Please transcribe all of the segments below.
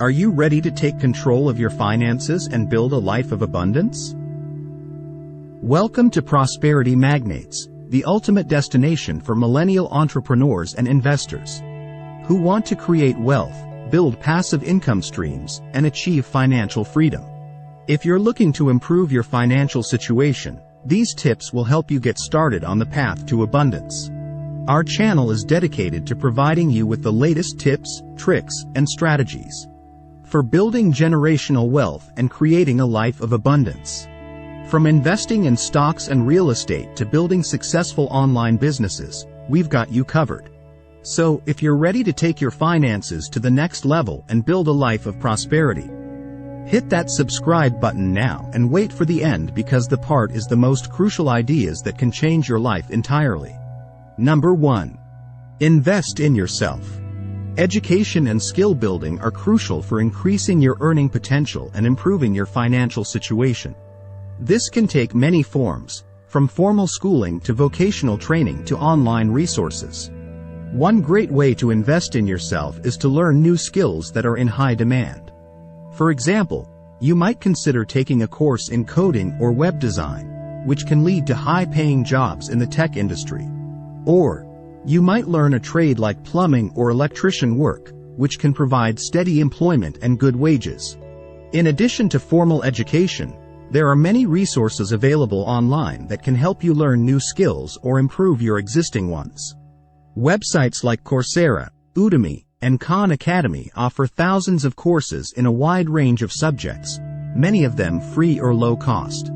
Are you ready to take control of your finances and build a life of abundance? Welcome to Prosperity Magnates, the ultimate destination for millennial entrepreneurs and investors who want to create wealth, build passive income streams, and achieve financial freedom. If you're looking to improve your financial situation, these tips will help you get started on the path to abundance. Our channel is dedicated to providing you with the latest tips, tricks, and strategies for building generational wealth and creating a life of abundance. From investing in stocks and real estate to building successful online businesses, we've got you covered. So, if you're ready to take your finances to the next level and build a life of prosperity, hit that subscribe button now and wait for the end, because the part is the most crucial ideas that can change your life entirely. Number 1. Invest in yourself. Education and skill building are crucial for increasing your earning potential and improving your financial situation. This can take many forms, from formal schooling to vocational training to online resources. One great way to invest in yourself is to learn new skills that are in high demand. For example, you might consider taking a course in coding or web design, which can lead to high-paying jobs in the tech industry. Or, you might learn a trade like plumbing or electrician work, which can provide steady employment and good wages. In addition to formal education, there are many resources available online that can help you learn new skills or improve your existing ones. Websites like Coursera, Udemy, and Khan Academy offer thousands of courses in a wide range of subjects, many of them free or low cost.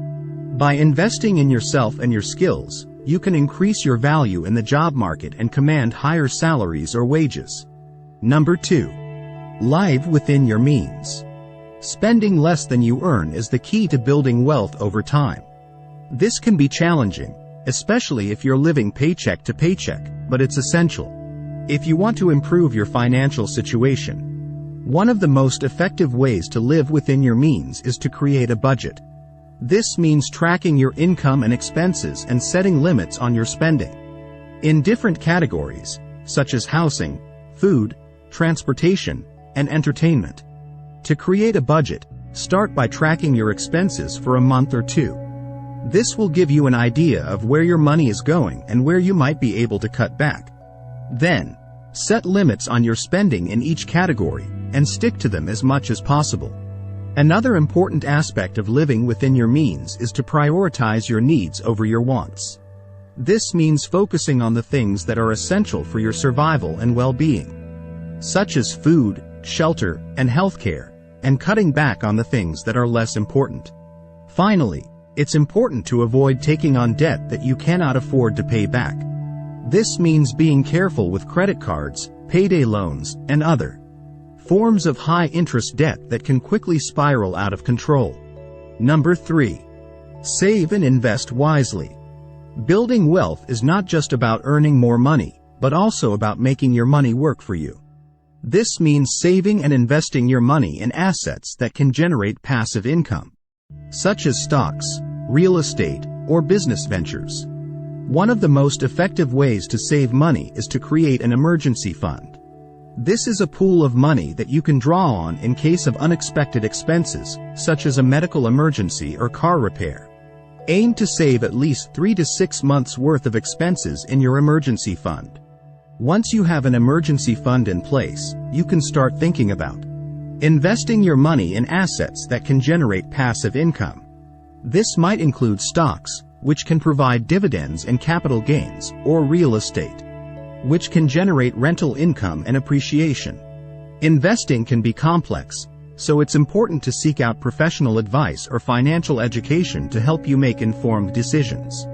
By investing in yourself and your skills, you can increase your value in the job market and command higher salaries or wages. Number 2. Live within your means. Spending less than you earn is the key to building wealth over time. This can be challenging, especially if you're living paycheck to paycheck, but it's essential if you want to improve your financial situation. One of the most effective ways to live within your means is to create a budget. This means tracking your income and expenses and setting limits on your spending in different categories, such as housing, food, transportation, and entertainment. To create a budget, start by tracking your expenses for a month or two. This will give you an idea of where your money is going and where you might be able to cut back. Then, set limits on your spending in each category and stick to them as much as possible. Another important aspect of living within your means is to prioritize your needs over your wants. This means focusing on the things that are essential for your survival and well-being, such as food, shelter, and healthcare, and cutting back on the things that are less important. Finally, it's important to avoid taking on debt that you cannot afford to pay back. This means being careful with credit cards, payday loans, and other forms of high-interest debt that can quickly spiral out of control. Number 3. Save and invest wisely. Building wealth is not just about earning more money, but also about making your money work for you. This means saving and investing your money in assets that can generate passive income, such as stocks, real estate, or business ventures. One of the most effective ways to save money is to create an emergency fund. This is a pool of money that you can draw on in case of unexpected expenses, such as a medical emergency or car repair. Aim to save at least 3 to 6 months' worth of expenses in your emergency fund. Once you have an emergency fund in place, you can start thinking about investing your money in assets that can generate passive income. This might include stocks, which can provide dividends and capital gains, or real estate, which can generate rental income and appreciation. Investing can be complex, so it's important to seek out professional advice or financial education to help you make informed decisions.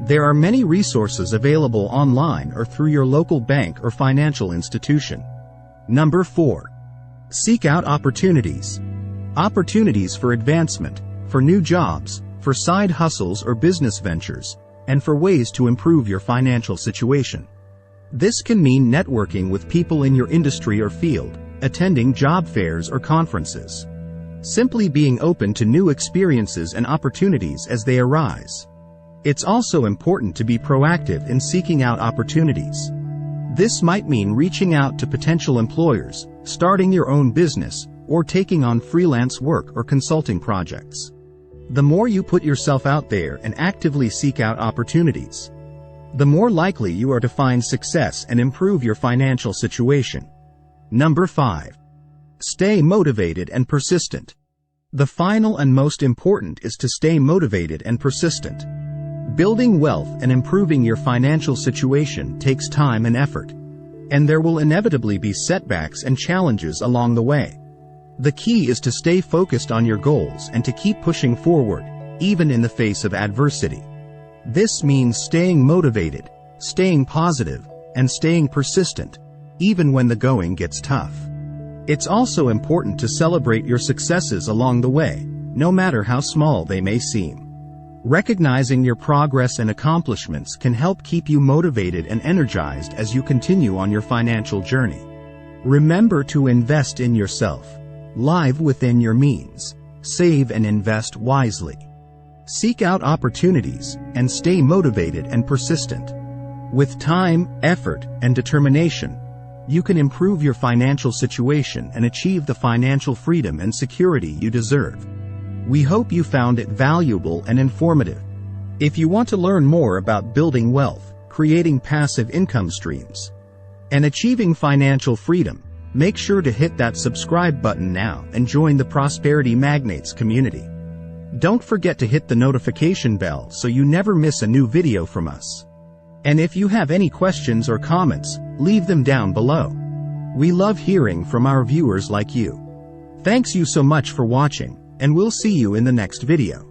There are many resources available online or through your local bank or financial institution. Number 4. Seek out opportunities. Opportunities for advancement, for new jobs, for side hustles or business ventures, and for ways to improve your financial situation. This can mean networking with people in your industry or field, attending job fairs or conferences, simply being open to new experiences and opportunities as they arise. It's also important to be proactive in seeking out opportunities. This might mean reaching out to potential employers, starting your own business, or taking on freelance work or consulting projects. The more you put yourself out there and actively seek out opportunities, the more likely you are to find success and improve your financial situation. Number 5. Stay motivated and persistent. The final and most important is to stay motivated and persistent. Building wealth and improving your financial situation takes time and effort, and there will inevitably be setbacks and challenges along the way. The key is to stay focused on your goals and to keep pushing forward, even in the face of adversity. This means staying motivated, staying positive, and staying persistent, even when the going gets tough. It's also important to celebrate your successes along the way, no matter how small they may seem. Recognizing your progress and accomplishments can help keep you motivated and energized as you continue on your financial journey. Remember to invest in yourself. Live within your means. Save and invest wisely. Seek out opportunities and stay motivated and persistent. With time, effort, and determination, you can improve your financial situation and achieve the financial freedom and security you deserve. We hope you found it valuable and informative. If you want to learn more about building wealth, creating passive income streams, and achieving financial freedom, make sure to hit that subscribe button now and join the Prosperity Magnates community. Don't forget to hit the notification bell so you never miss a new video from us. And if you have any questions or comments, leave them down below. We love hearing from our viewers like you. Thanks you so much for watching, and we'll see you in the next video.